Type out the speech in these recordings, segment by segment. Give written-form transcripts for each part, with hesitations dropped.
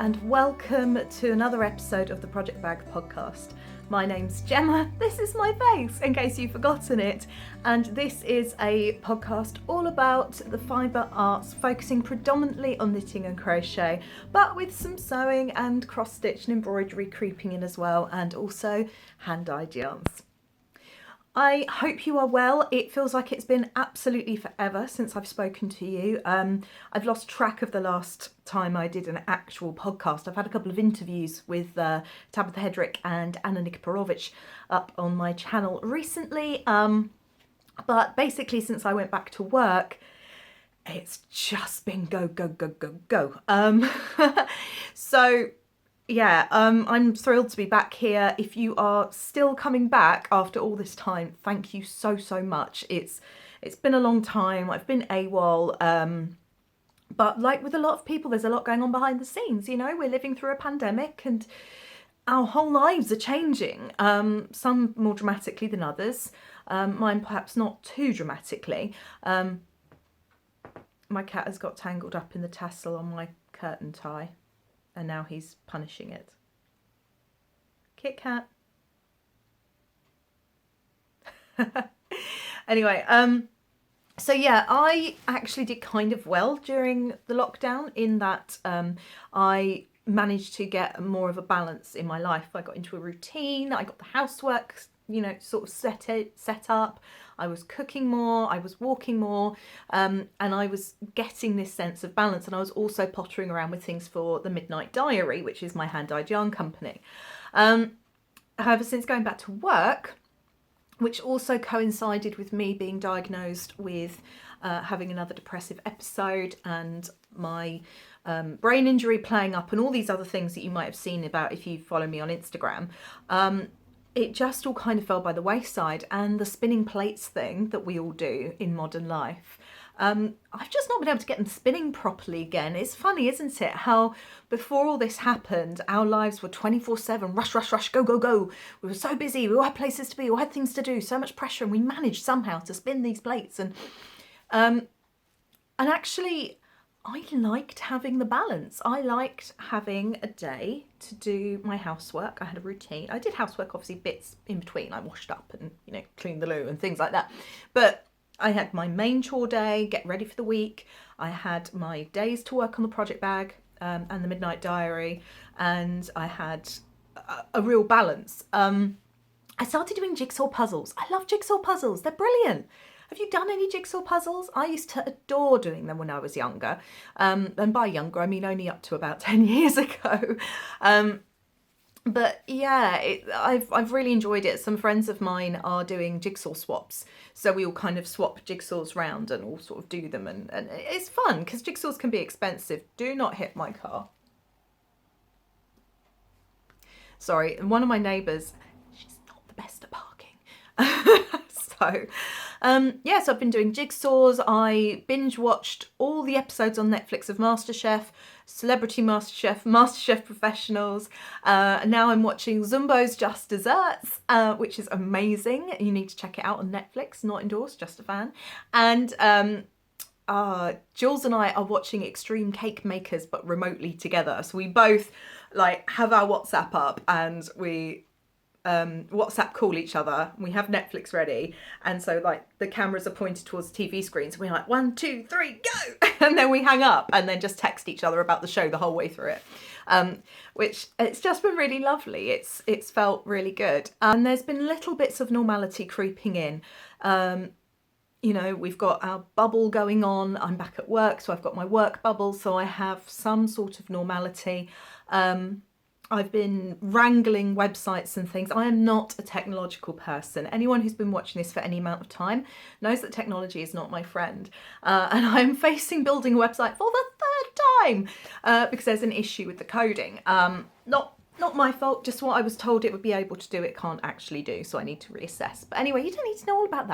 and welcome to another episode of the Project Bag podcast. My name's Gemma, this is my face in case you've forgotten it, and this is a podcast all about the fibre arts, focusing predominantly on knitting and crochet, but with some sewing and cross stitch and embroidery creeping in as well, and also hand-dyed yarns. I hope you are well. It feels like it's been absolutely forever since I've spoken to you. I've lost track of the last time I did an actual podcast. I've had a couple of interviews with Tabitha Hedrick and Anna Nikiforovich up on my channel recently. But basically since I went back to work, it's just been go. So yeah, I'm thrilled to be back here. If you are still coming back after all this time, thank you so much. It's been a long time. I've been AWOL, but like with a lot of people, there's a lot going on behind the scenes. You know, we're living through a pandemic and our whole lives are changing. Some more dramatically than others. Mine perhaps not too dramatically. My cat has got tangled up in the tassel on my curtain tie. And now he's punishing it. Kit Kat. Anyway, so yeah, I actually did kind of well during the lockdown in that I managed to get more of a balance in my life. I got into a routine, I got the housework, you know, sort of set up. I was cooking more, I was walking more, and I was getting this sense of balance. And I was also pottering around with things for the Midnight Diary, which is my hand-dyed yarn company. However, since going back to work, which also coincided with me being diagnosed with having another depressive episode and my brain injury playing up and all these other things that you might have seen about if you follow me on Instagram, it just all kind of fell by the wayside. And the spinning plates thing that we all do in modern life, I've just not been able to get them spinning properly again. It's funny, isn't it, how before all this happened, our lives were 24/7, rush, go. We were so busy, we all had places to be, we all had things to do, so much pressure, and we managed somehow to spin these plates. And actually, I liked having the balance. I liked having a day to do my housework. I had a routine. I did housework, obviously, bits in between. I washed up and, you know, cleaned the loo and things like that. But I had my main chore day, get ready for the week. I had my days to work on the project bag and the Midnight Diary. And I had a real balance. I started doing jigsaw puzzles. I love jigsaw puzzles. They're brilliant. Have you done any jigsaw puzzles? I used to adore doing them when I was younger. And by younger, I mean only up to about 10 years ago. But yeah, I've really enjoyed it. Some friends of mine are doing jigsaw swaps. So we all kind of swap jigsaws round and all sort of do them. And it's fun because jigsaws can be expensive. Do not hit my car. Sorry, one of my neighbours, she's not the best at parking. So I've been doing jigsaws. I binge watched all the episodes on Netflix of MasterChef, Celebrity MasterChef, MasterChef Professionals. Now I'm watching Zumbo's Just Desserts, which is amazing. You need to check it out on Netflix. Not endorsed, just a fan. And Jules and I are watching Extreme Cake Makers, but remotely together. So we both like have our WhatsApp up and we WhatsApp call each other. We have Netflix ready, and so like the cameras are pointed towards the TV screen, so we're like 1, 2, 3, go, and then we hang up and then just text each other about the show the whole way through it, which it's just been really lovely. It's felt really good, and there's been little bits of normality creeping in. You know, we've got our bubble going on. I'm back at work, so I've got my work bubble, so I have some sort of normality. I've been wrangling websites and things. I am not a technological person. Anyone who's been watching this for any amount of time knows that technology is not my friend. And I'm facing building a website for the third time because there's an issue with the coding. Not my fault, just what I was told it would be able to do, it can't actually do. So I need to reassess. But anyway, you don't need to know all about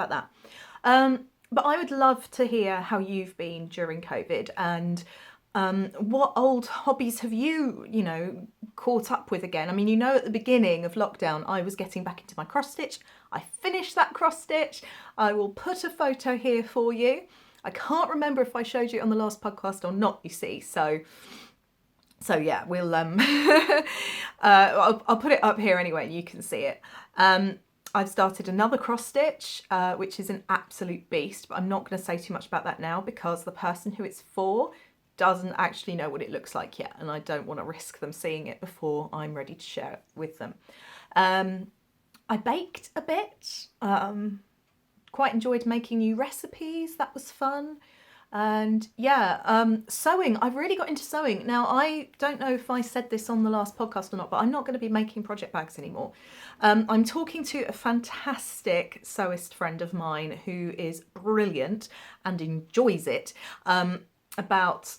that. But I would love to hear how you've been during COVID and what old hobbies have you caught up with again? I mean, you know, at the beginning of lockdown, I was getting back into my cross stitch. I finished that cross stitch. I will put a photo here for you. I can't remember if I showed you on the last podcast or not, you see. So So yeah, we'll I'll put it up here anyway and you can see it. I've started another cross stitch, which is an absolute beast, but I'm not going to say too much about that now because the person who it's for doesn't actually know what it looks like yet, and I don't want to risk them seeing it before I'm ready to share it with them. I baked a bit, quite enjoyed making new recipes, that was fun. And yeah, sewing, I've really got into sewing. Now, I don't know if I said this on the last podcast or not, but I'm not going to be making project bags anymore. I'm talking to a fantastic sewist friend of mine who is brilliant and enjoys it, about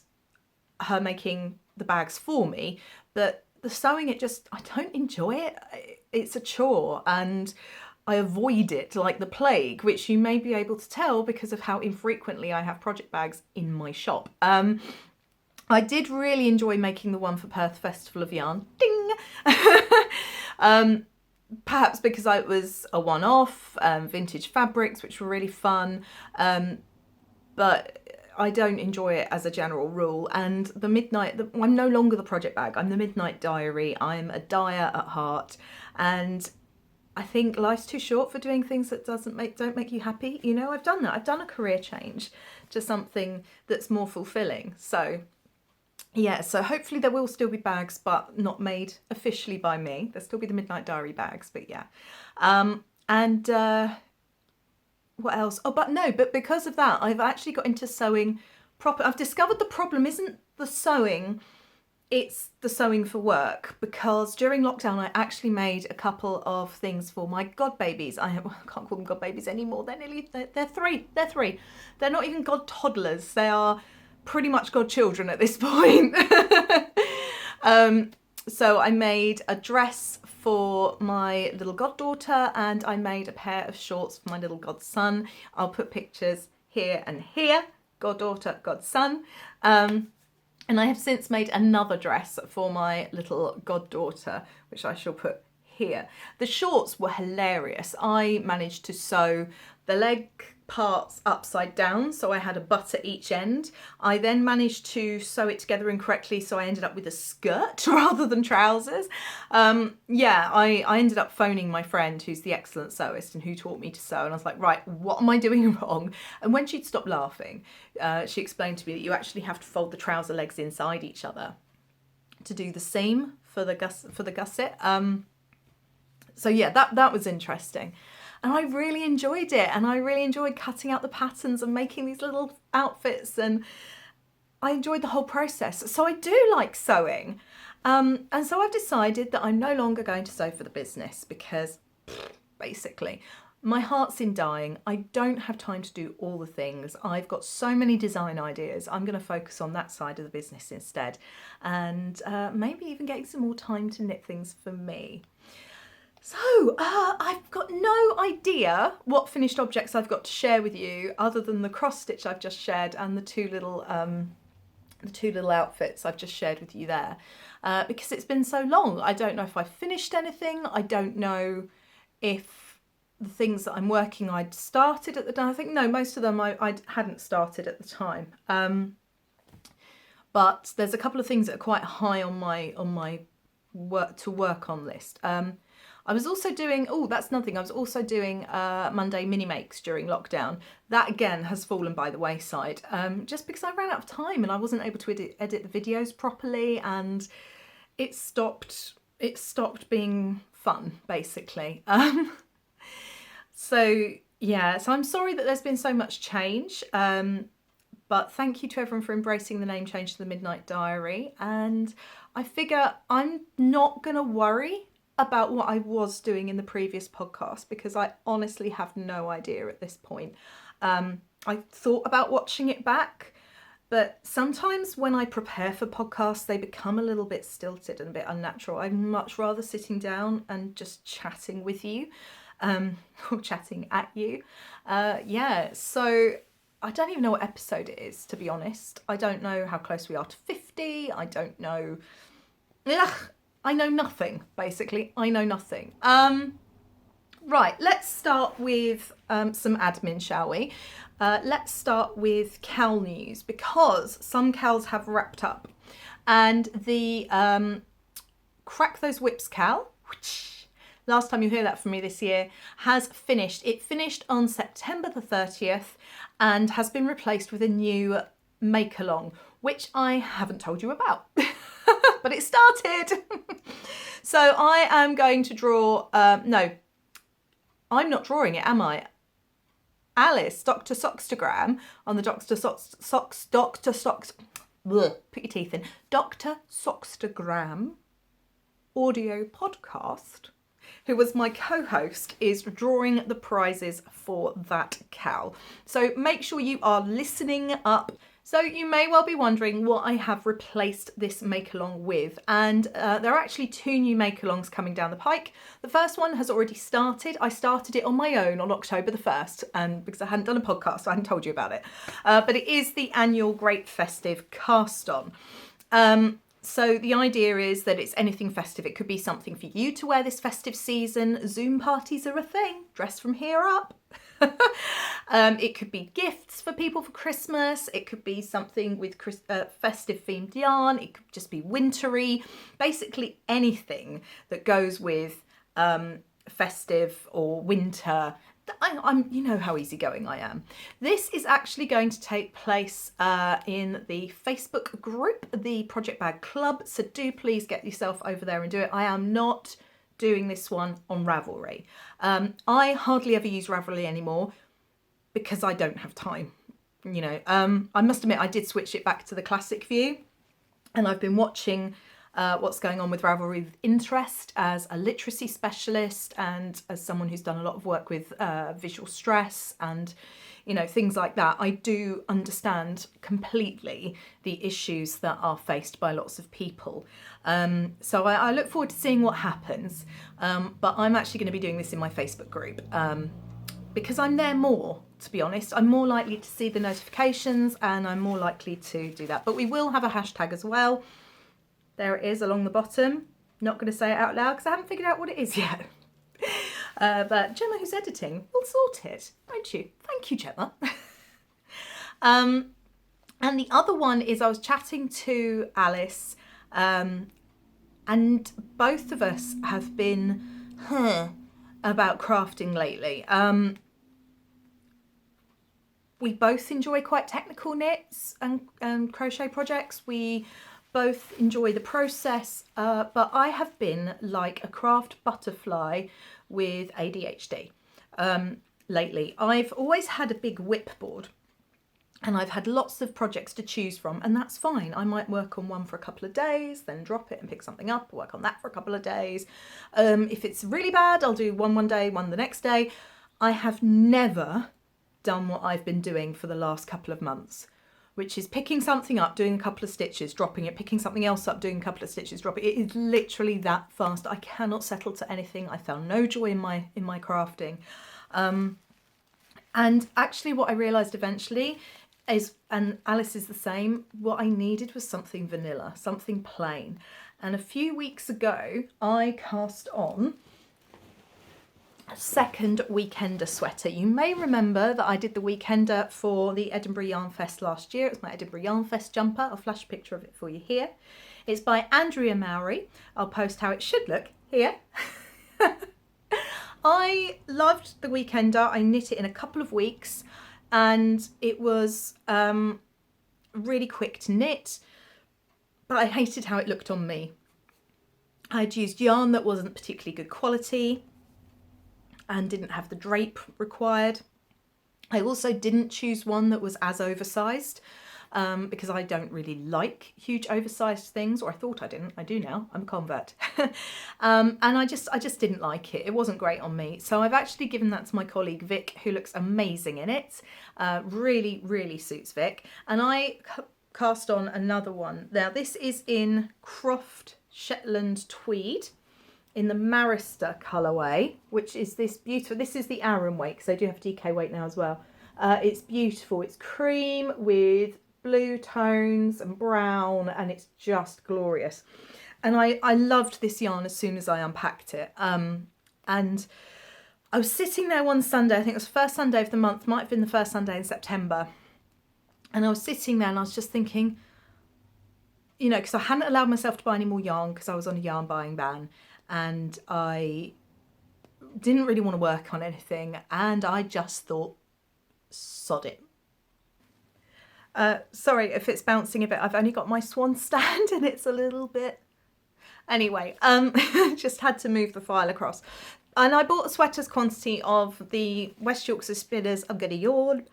her making the bags for me. But the sewing, I don't enjoy it. It's a chore and I avoid it like the plague, which you may be able to tell because of how infrequently I have project bags in my shop. I did really enjoy making the one for Perth Festival of Yarn. Ding! Perhaps because it was a one-off, vintage fabrics, which were really fun. But I don't enjoy it as a general rule. And I'm no longer the project bag. I'm the Midnight Diary. I'm a dyer at heart. And I think life's too short for doing things that don't make you happy. You know, I've done that. I've done a career change to something that's more fulfilling. So yeah, so hopefully there will still be bags, but not made officially by me. There'll still be the Midnight Diary bags, but yeah. What else? But because of that, I've actually got into sewing proper. I've discovered the problem isn't the sewing, it's the sewing for work, because during lockdown I actually made a couple of things for my god babies. I can't call them god babies anymore. They're three. They're not even god toddlers. They are pretty much god children at this point. So I made a dress for my little goddaughter and I made a pair of shorts for my little godson. I'll put pictures here and here. Goddaughter, godson. And I have since made another dress for my little goddaughter, which I shall put here. The shorts were hilarious. I managed to sew the leg parts upside down, so I had a butt at each end. I then managed to sew it together incorrectly, so I ended up with a skirt rather than trousers. I ended up phoning my friend who's the excellent sewist and who taught me to sew, and I was like, right, what am I doing wrong? And when she'd stopped laughing, she explained to me that you actually have to fold the trouser legs inside each other to do the seam for the gusset. So yeah, that was interesting. And I really enjoyed it, and I really enjoyed cutting out the patterns and making these little outfits, and I enjoyed the whole process. So I do like sewing. And so I've decided that I'm no longer going to sew for the business because basically my heart's in dyeing. I don't have time to do all the things. I've got so many design ideas. I'm going to focus on that side of the business instead, and maybe even getting some more time to knit things for me. So, I've got no idea what finished objects I've got to share with you other than the cross stitch I've just shared and the two little outfits I've just shared with you there, because it's been so long. I don't know if I've finished anything. I don't know if the things that I'm working I'd started at the time. I think no, most of them I hadn't started at the time. But there's a couple of things that are quite high on my work on list. I was also doing, that's nothing. I was also doing Monday mini makes during lockdown. That again has fallen by the wayside, just because I ran out of time and I wasn't able to edit the videos properly, and it stopped being fun, basically. So I'm sorry that there's been so much change, but thank you to everyone for embracing the name change to the Midnight Diary, and I figure I'm not gonna worry about what I was doing in the previous podcast because I honestly have no idea at this point. I thought about watching it back, but sometimes when I prepare for podcasts, they become a little bit stilted and a bit unnatural. I'm much rather sitting down and just chatting with you, or chatting at you. So I don't even know what episode it is, to be honest. I don't know how close we are to 50. I don't know. I know nothing, basically. I know nothing. Right, let's start with some admin, shall we? Let's start with Kal news, because some Kals have wrapped up. And the Crack Those Whips Kal, which last time you hear that from me this year, has finished. It finished on September the 30th and has been replaced with a new make-along, which I haven't told you about, but it started. So I am going to draw, no, I'm not drawing it, am I? Alice, Dr Sockstagram, on the Dr Sockstagram Audio Podcast, who was my co-host, is drawing the prizes for that Kal. So make sure you are listening up. So you may well be wondering what I have replaced this make-along with, and there are actually two new make-alongs coming down the pike. The first one has already started. I started it on my own on October the 1st, and because I hadn't done a podcast, I hadn't told you about it. But it is the annual Great Festive cast-on. So the idea is that it's anything festive. It could be something for you to wear this festive season. Zoom parties are a thing. Dress from here up. It could be gifts for people for Christmas. It could be something with festive themed yarn. It could just be wintry. Basically anything that goes with festive or winter. I'm you know how easygoing I am. This is actually going to take place in the Facebook group, the Project Bag Club. So do please get yourself over there and do it. I am not doing this one on Ravelry. I hardly ever use Ravelry anymore because I don't have time. You know, I must admit I did switch it back to the classic view, and I've been watching what's going on with Ravelry with interest as a literacy specialist and as someone who's done a lot of work with visual stress and, you know, things like that. I do understand completely the issues that are faced by lots of people. So I look forward to seeing what happens. But I'm actually going to be doing this in my Facebook group because I'm there more, to be honest. I'm more likely to see the notifications and I'm more likely to do that. But we will have a hashtag as well. There it is along the bottom. Not going to say it out loud because I haven't figured out what it is yet. But Gemma, who's editing, will sort it, won't you? Thank you, Gemma. And the other one is I was chatting to Alice, and both of us have been about crafting lately. We both enjoy quite technical knits and crochet projects. We both enjoy the process, but I have been like a craft butterfly with ADHD lately. I've always had a big whip board and I've had lots of projects to choose from, and that's fine. I might work on one for a couple of days, then drop it and pick something up, work on that for a couple of days. If it's really bad, I'll do one day, one the next day. I have never done what I've been doing for the last couple of months, which is picking something up, doing a couple of stitches, dropping it, picking something else up, doing a couple of stitches, dropping it. It is literally that fast. I cannot settle to anything. I found no joy in my crafting. And actually what I realised eventually is, and Alice is the same, what I needed was something vanilla, something plain. And a few weeks ago, I cast on a second Weekender sweater. You may remember that I did the Weekender for the Edinburgh Yarn Fest last year. It was my Edinburgh Yarn Fest jumper. I'll flash a picture of it for you here. It's by Andrea Mowry. I'll post how it should look here. I loved the Weekender. I knit it in a couple of weeks and it was really quick to knit, but I hated how it looked on me. I'd used yarn that wasn't particularly good quality and didn't have the drape required. I also didn't choose one that was as oversized because I don't really like huge oversized things, or I thought I didn't. I do now. I'm a convert. And I just didn't like it. It wasn't great on me. So I've actually given that to my colleague Vic, who looks amazing in it. Really, really suits Vic. And I cast on another one. Now this is in Croft Shetland Tweed, in the Marister colourway, which is this beautiful, this is the Aran weight, because I do have DK weight now as well. It's beautiful. It's cream with blue tones and brown, and it's just glorious. And I loved this yarn as soon as I unpacked it. And I was sitting there one Sunday, I think it was the first Sunday of the month, might have been the first Sunday in September. And I was sitting there and I was just thinking, because I hadn't allowed myself to buy any more yarn because I was on a yarn buying ban, and I didn't really want to work on anything, and I just thought, sod it. Sorry if it's bouncing a bit. I've only got my swan stand and it's a little bit... Anyway, just had to move the file across. And I bought a sweater's quantity of the West Yorkshire Spinners. I'm going to yawn.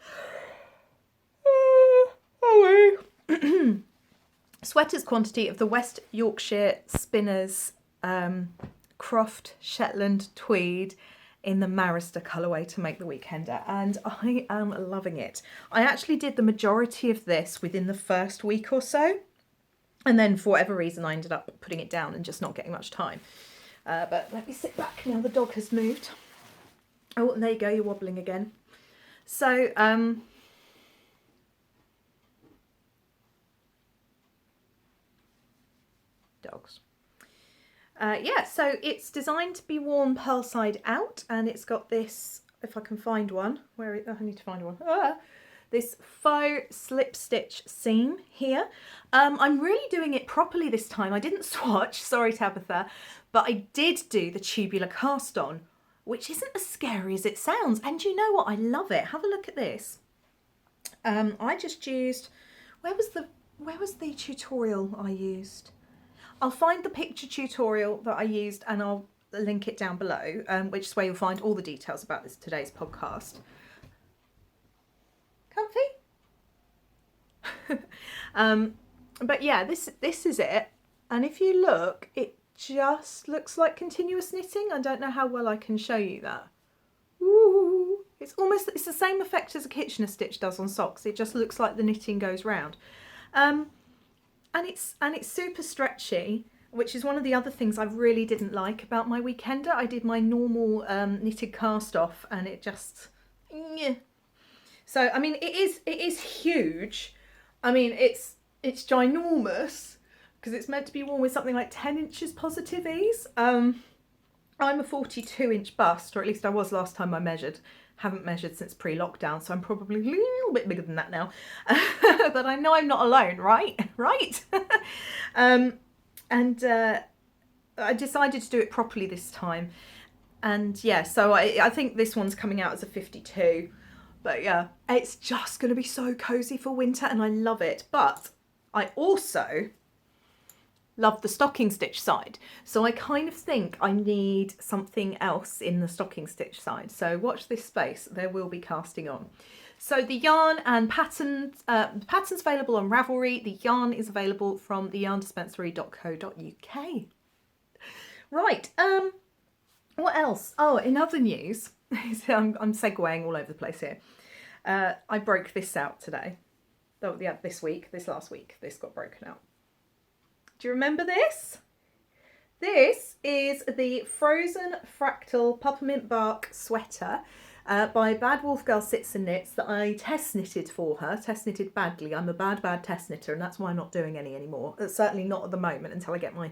Sweater's quantity of the West Yorkshire Spinners Croft Shetland Tweed in the Marister colourway to make the weekender, and I am loving it. I actually did the majority of this within the first week or so, and then for whatever reason I ended up putting it down and just not getting much time. But let me sit back now, the dog has moved. Oh, and there you go, you're wobbling again. So, dogs. Yeah, so it's designed to be worn pearl side out, and it's got this, if I can find one, I need to find one. This faux slip stitch seam here. I'm really doing it properly this time. I didn't swatch, sorry Tabitha, but I did do the tubular cast on, which isn't as scary as it sounds. And you know what? I love it. Have a look at this. I just used, where was the tutorial I used? I'll find the picture tutorial that I used and I'll link it down below, which is where you'll find all the details about today's podcast. Comfy? But yeah, this is it. And if you look, it just looks like continuous knitting. I don't know how well I can show you that. Ooh, it's the same effect as a Kitchener stitch does on socks. It just looks like the knitting goes round. And it's super stretchy, which is one of the other things I really didn't like about my weekender. I did my normal knitted cast off, and it just... Yeah. So I mean, it is huge. I mean, it's ginormous because it's meant to be worn with something like 10 inches positive ease. I'm a 42-inch bust, or at least I was last time I measured. Haven't measured since pre-lockdown, so I'm probably a little bit bigger than that now. But I know I'm not alone, right? Right? I decided to do it properly this time. And yeah, so I think this one's coming out as a 52. But yeah, it's just going to be so cozy for winter, and I love it. But I also love the stocking stitch side, so I kind of think I need something else in the stocking stitch side, so watch this space, there will be casting on. So the yarn and patterns, the pattern's available on Ravelry. The yarn is available from theyarndispensary.co.uk. Right, what else? Oh, in other news, I'm segueing all over the place here. I broke this out today. Oh, yeah, this last week, this got broken out. Do you remember this? This is the Frozen Fractal Peppermint Bark sweater by Bad Wolf Girl Sits and Knits that I test knitted for her. Test knitted badly. I'm a bad test knitter, and that's why I'm not doing any anymore. Certainly not at the moment until I get my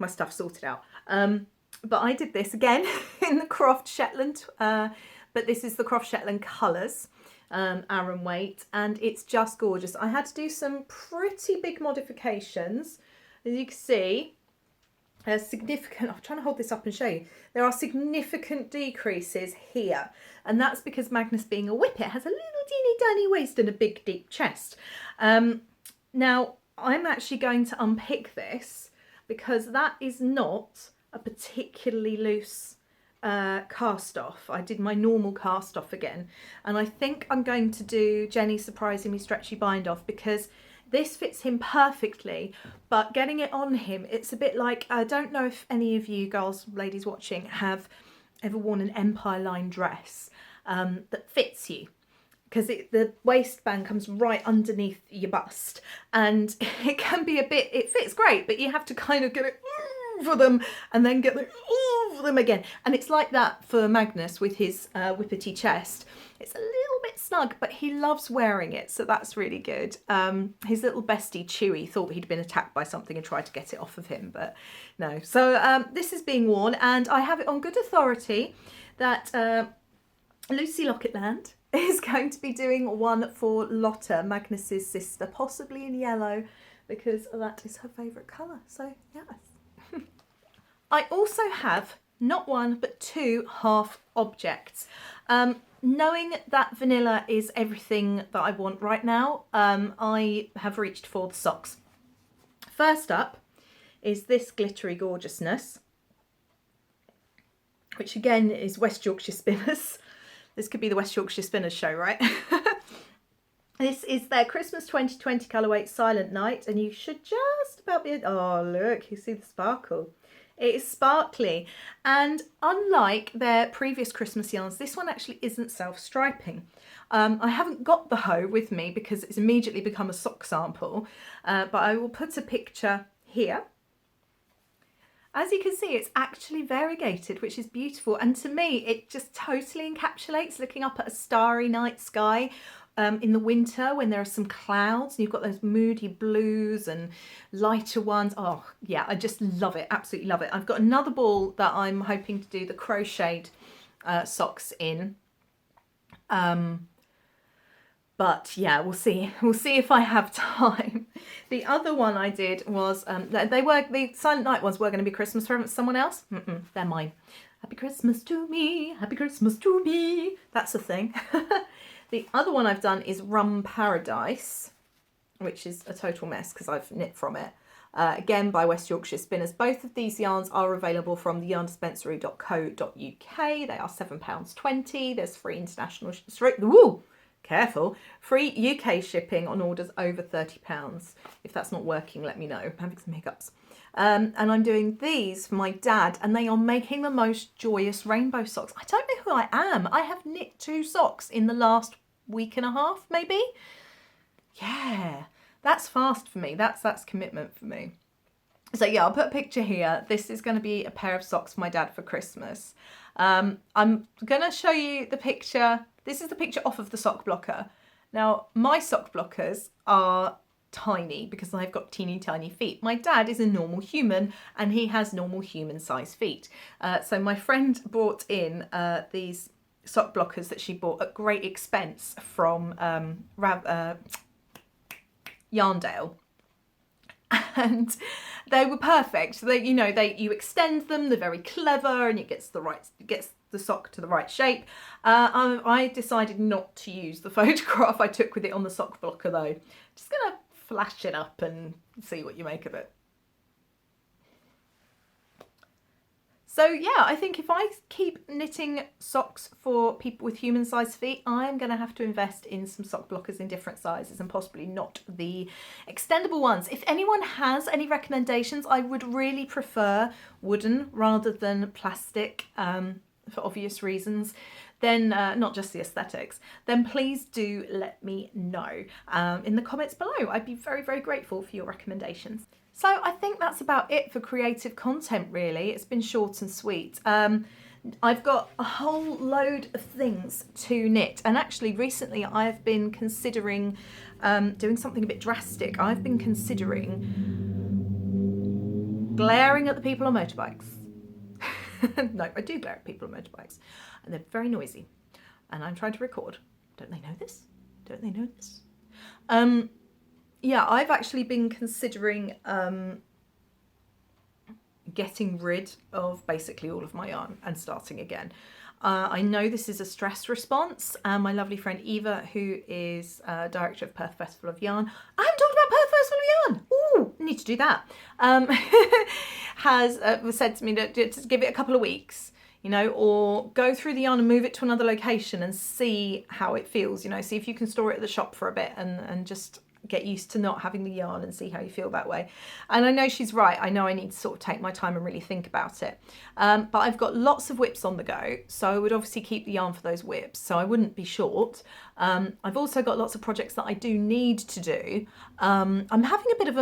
stuff sorted out. But I did this again in the Croft Shetland, but this is the Croft Shetland colours. Aran weight, and it's just gorgeous. I had to do some pretty big modifications. As you can see, I'm trying to hold this up and show you. There are significant decreases here, and that's because Magnus, being a whippet, has a little teeny tiny waist and a big deep chest. Now I'm actually going to unpick this because that is not a particularly loose cast off. I did my normal cast off again, and I think I'm going to do Jenny's Surprisingly Stretchy Bind Off because this fits him perfectly, but getting it on him, it's a bit like, I don't know if any of you girls, ladies watching, have ever worn an Empire line dress that fits you, because the waistband comes right underneath your bust, and it can be a bit, it fits great, but you have to kind of get it for them and then get the for them again, and it's like that for Magnus with his whippety chest. It's a little bit snug, but he loves wearing it, so that's really good. His little bestie Chewy thought he'd been attacked by something and tried to get it off of him, but no. So this is being worn, and I have it on good authority that Lucy Locketland is going to be doing one for Lotta, Magnus's sister, possibly in yellow, because that is her favourite colour. So yes. I also have not one but 2 half objects. Knowing that vanilla is everything that I want right now, I have reached for the socks. First up is this glittery gorgeousness, which again is West Yorkshire Spinners. This could be the West Yorkshire Spinners show, right? This is their Christmas 2020 colourway Silent Night, and you should just about be... Oh, look, you see the sparkle. It is sparkly, and unlike their previous Christmas yarns, this one actually isn't self-striping. I haven't got the hoe with me because it's immediately become a sock sample, but I will put a picture here. As you can see, it's actually variegated, which is beautiful, and to me it just totally encapsulates looking up at a starry night sky in the winter when there are some clouds and you've got those moody blues and lighter ones. Oh yeah, I just love it, absolutely love it. I've got another ball that I'm hoping to do the crocheted socks in, but yeah, we'll see if I have time. The other one I did was the Silent Night ones were going to be Christmas for someone else. They're mine. Happy Christmas to me, happy Christmas to me. That's the thing. The other one I've done is Rum Paradise, which is a total mess because I've knit from it. Again, by West Yorkshire Spinners. Both of these yarns are available from the yarndispensary.co.uk. They are £7.20. There's free international... free UK shipping on orders over £30. If that's not working, let me know. I'm having some hiccups. And I'm doing these for my dad, and they are making the most joyous rainbow socks. I don't know who I am. I have knit 2 socks in the last week and a half, maybe. Yeah, that's fast for me. That's commitment for me. So yeah, I'll put a picture here. This is going to be a pair of socks for my dad for Christmas. I'm going to show you the picture. This is the picture off of the sock blocker. Now, my sock blockers are tiny because I've got teeny tiny feet. My dad is a normal human and he has normal human size feet. So my friend brought in these sock blockers that she bought at great expense from Yarndale. And they were perfect. You extend them, they're very clever, and it gets the sock to the right shape. I decided not to use the photograph I took with it on the sock blocker though. Just gonna flash it up and see what you make of it. So yeah, I think if I keep knitting socks for people with human sized feet, I'm going to have to invest in some sock blockers in different sizes and possibly not the extendable ones. If anyone has any recommendations, I would really prefer wooden rather than plastic for obvious reasons. Then not just the aesthetics, then please do let me know in the comments below. I'd be very, very grateful for your recommendations. So I think that's about it for creative content, really. It's been short and sweet. I've got a whole load of things to knit, and actually recently I've been considering doing something a bit drastic. I've been considering glaring at the people on motorbikes. No, I do glare at people on motorbikes, and they're very noisy, and I'm trying to record. Don't they know this? Don't they know this? Yeah, I've actually been considering getting rid of basically all of my yarn and starting again. I know this is a stress response, and my lovely friend Eva, who is director of Perth Festival of Yarn, I haven't talked about Perth Festival of Yarn, ooh, need to do that, has said to me to give it a couple of weeks, or go through the yarn and move it to another location and see how it feels, see if you can store it at the shop for a bit and just get used to not having the yarn and see how you feel that way. And I know she's right. I know I need to sort of take my time and really think about it. But I've got lots of whips on the go, so I would obviously keep the yarn for those whips, so I wouldn't be short. I've also got lots of projects that I do need to do. I'm having a bit of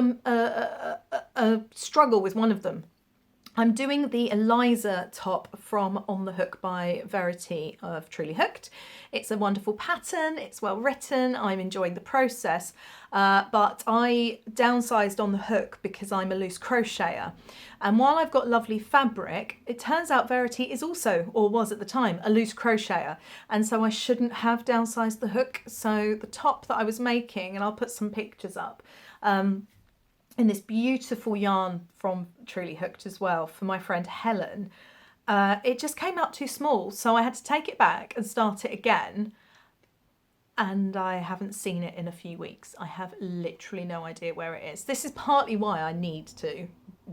a struggle with one of them. I'm doing the Eliza top from On the Hook by Verity of Truly Hooked. It's a wonderful pattern, it's well written, I'm enjoying the process, but I downsized On the Hook because I'm a loose crocheter. And while I've got lovely fabric, it turns out Verity is also, or was at the time, a loose crocheter. And so I shouldn't have downsized the hook. So the top that I was making, and I'll put some pictures up, in this beautiful yarn from Truly Hooked as well for my friend Helen. It just came out too small, so I had to take it back and start it again. And I haven't seen it in a few weeks. I have literally no idea where it is. This is partly why I need to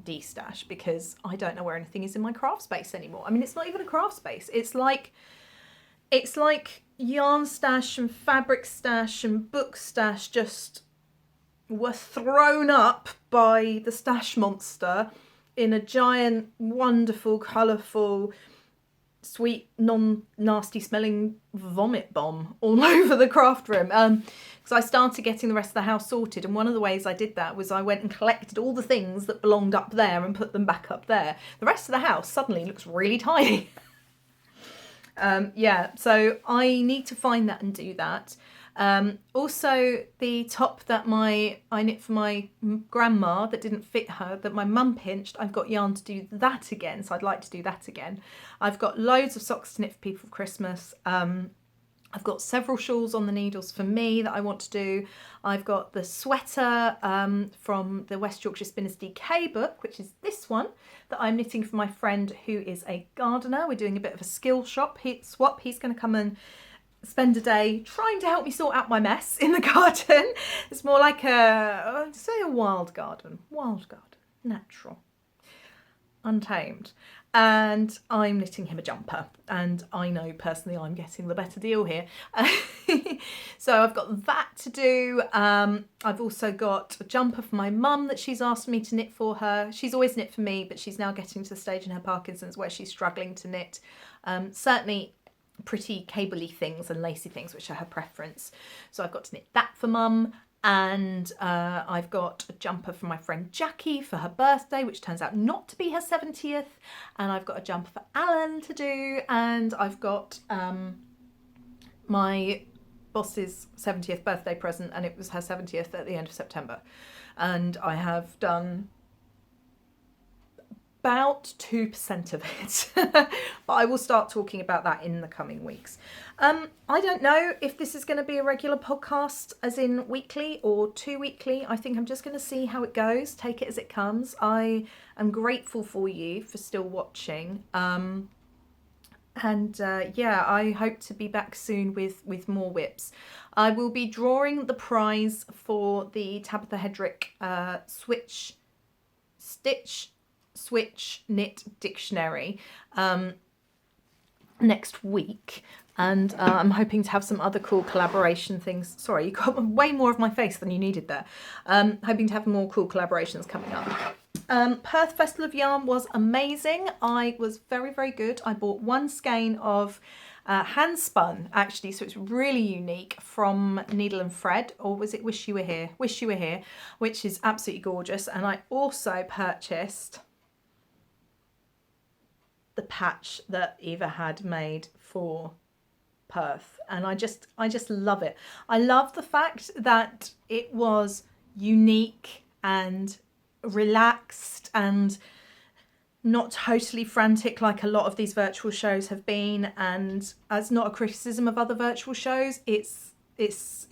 de-stash, because I don't know where anything is in my craft space anymore. I mean, it's not even a craft space. It's like yarn stash and fabric stash and book stash just were thrown up by the stash monster in a giant, wonderful, colourful, sweet, non-nasty smelling vomit bomb all over the craft room. Because I started getting the rest of the house sorted, and one of the ways I did that was I went and collected all the things that belonged up there and put them back up there. The rest of the house suddenly looks really tiny. So I need to find that and do that. Also, the top that I knit for my grandma that didn't fit her, that my mum pinched, I've got yarn to do that again, so I'd like to do that again. I've got loads of socks to knit for people for Christmas. I've got several shawls on the needles for me that I want to do. I've got the sweater from the West Yorkshire Spinners DK book, which is this one, that I'm knitting for my friend who is a gardener. We're doing a bit of a skill swap. He's going to come and spend a day trying to help me sort out my mess in the garden. It's more like a wild garden, natural, untamed. And I'm knitting him a jumper, and I know personally I'm getting the better deal here. So I've got that to do. I've also got a jumper for my mum that she's asked me to knit for her. She's always knit for me, but she's now getting to the stage in her Parkinson's where she's struggling to knit. Certainly pretty cabley things and lacy things, which are her preference. So I've got to knit that for mum. And I've got a jumper for my friend Jackie for her birthday, which turns out not to be her 70th. And I've got a jumper for Alan to do. And I've got my boss's 70th birthday present, and it was her 70th at the end of September. And I have done about 2% of it, but I will start talking about that in the coming weeks. I don't know if this is going to be a regular podcast, as in weekly or 2 weekly. I think I'm just going to see how it goes, take it as it comes. I am grateful for you for still watching. I hope to be back soon with more whips. I will be drawing the prize for the Tabitha Hedrick Switch Knit Dictionary next week, and I'm hoping to have some other cool collaboration things. Sorry, you got way more of my face than you needed there. Hoping to have more cool collaborations coming up. Perth Festival of Yarn was amazing. I was very, very good. I bought one skein of hand spun, actually, so it's really unique, from Needle and Thread, or was it Wish You Were Here? Wish You Were Here, which is absolutely gorgeous. And I also purchased the patch that Eva had made for Perth, and I just love it. I love the fact that it was unique and relaxed and not totally frantic like a lot of these virtual shows have been. And as not a criticism of other virtual shows, it's just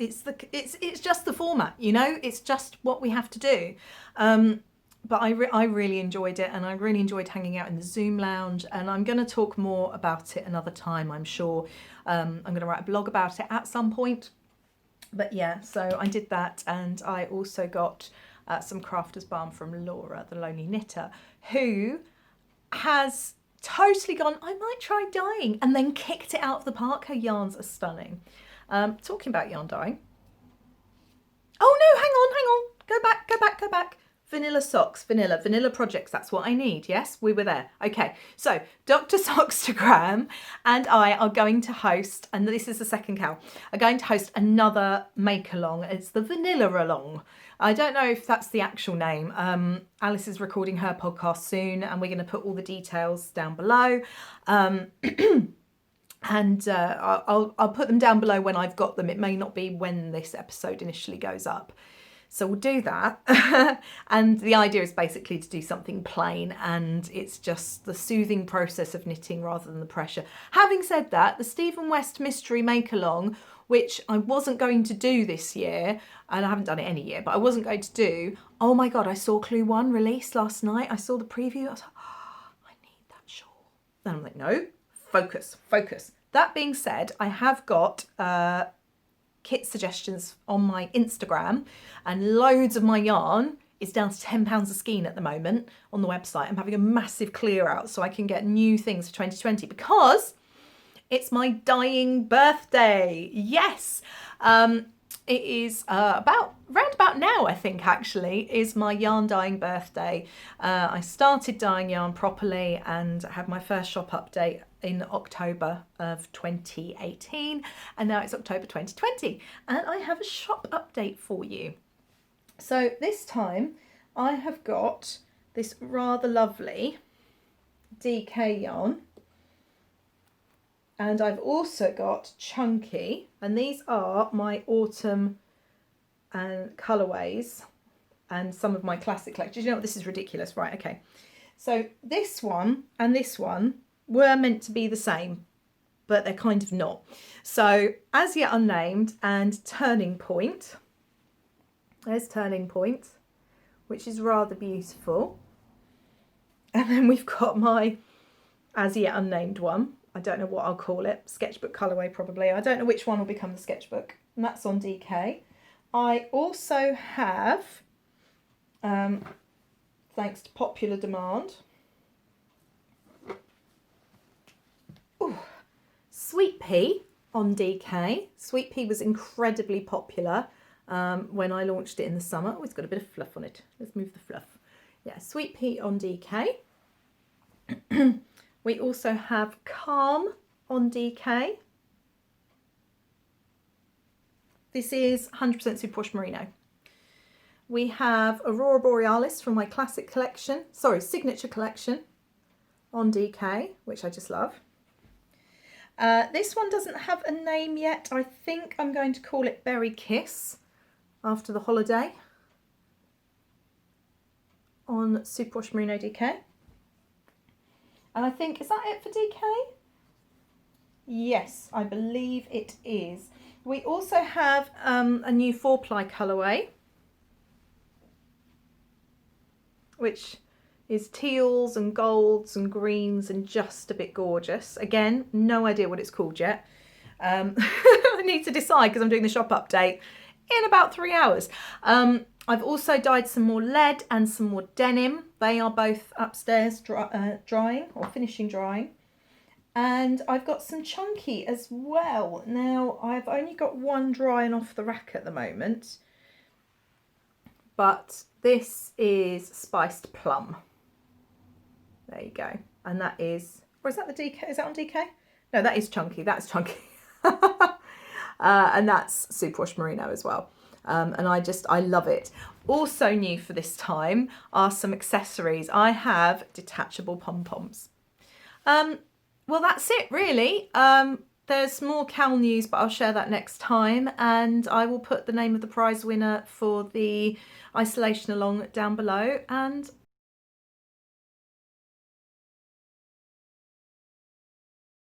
the format, you know, it's just what we have to do. But I really enjoyed it, and I really enjoyed hanging out in the Zoom lounge, and I'm going to talk more about it another time, I'm sure. I'm going to write a blog about it at some point. But yeah, so I did that, and I also got some Crafter's Balm from Laura, the Lonely Knitter, who has totally gone, I might try dyeing, and then kicked it out of the park. Her yarns are stunning. Talking about yarn dyeing. Oh no, hang on. Go back. Vanilla socks, vanilla projects, that's what I need. Yes, we were there. Okay, so Dr Sockstagram and I are going to host, and this is the second cow, are going to host another make along. It's the Vanilla Along. I don't know if that's the actual name. Alice is recording her podcast soon, and we're going to put all the details down below. And I'll put them down below when I've got them. It may not be when this episode initially goes up. So we'll do that. And the idea is basically to do something plain, and it's just the soothing process of knitting rather than the pressure. Having said that, the Stephen West Mystery Make Along which I wasn't going to do this year, and I haven't done it any year, but I wasn't going to do. Oh my God, I saw Clue 1 released last night. I saw the preview. I was like, oh, I need that shawl. And I'm like, no, focus. That being said, I have got kit suggestions on my Instagram, and loads of my yarn is down to £10 a skein at the moment on the website. I'm having a massive clear out so I can get new things for 2020 because it's my dying birthday. Yes. It is round about now, I think, actually, is my yarn dyeing birthday. I started dyeing yarn properly and had my first shop update in October of 2018, and now it's October 2020, and I have a shop update for you. So this time I have got this rather lovely DK yarn, and I've also got Chunky, and these are my autumn and colourways and some of my classic collections. You know what, this is ridiculous, right? Okay, so this one and this one were meant to be the same, but they're kind of not. So As Yet Unnamed and Turning Point. There's Turning Point, which is rather beautiful. And then we've got my As Yet Unnamed one. I don't know what I'll call it. Sketchbook colourway, probably. I don't know which one will become the sketchbook. And that's on DK. I also have, thanks to popular demand, Sweet Pea on DK. Sweet Pea was incredibly popular when I launched it in the summer. Oh, it's got a bit of fluff on it. Let's move the fluff. Yeah, Sweet Pea on DK. We also have Calm on DK. This is 100% superwash merino. We have Aurora Borealis from my classic collection, signature collection on DK, which I just love. This one doesn't have a name yet. I think I'm going to call it Berry Kiss after the holiday on Superwash Merino DK. And I think, is that it for DK? Yes, I believe it is. We also have a new 4-ply colourway, which is teals and golds and greens and just a bit gorgeous. Again, no idea what it's called yet. I need to decide because I'm doing the shop update in about 3 hours. I've also dyed some more lead and some more denim. They are both upstairs drying or finishing drying. And I've got some Chunky as well. Now, I've only got one drying off the rack at the moment. But this is Spiced Plum. There you go. And that is, or is that the DK? Is that on DK? No, that is Chunky. That's Chunky. And that's Superwash Merino as well. And I love it. Also new for this time are some accessories. I have detachable pom-poms. Well, that's it really. There's more Kal news, but I'll share that next time. And I will put the name of the prize winner for the isolation along down below. And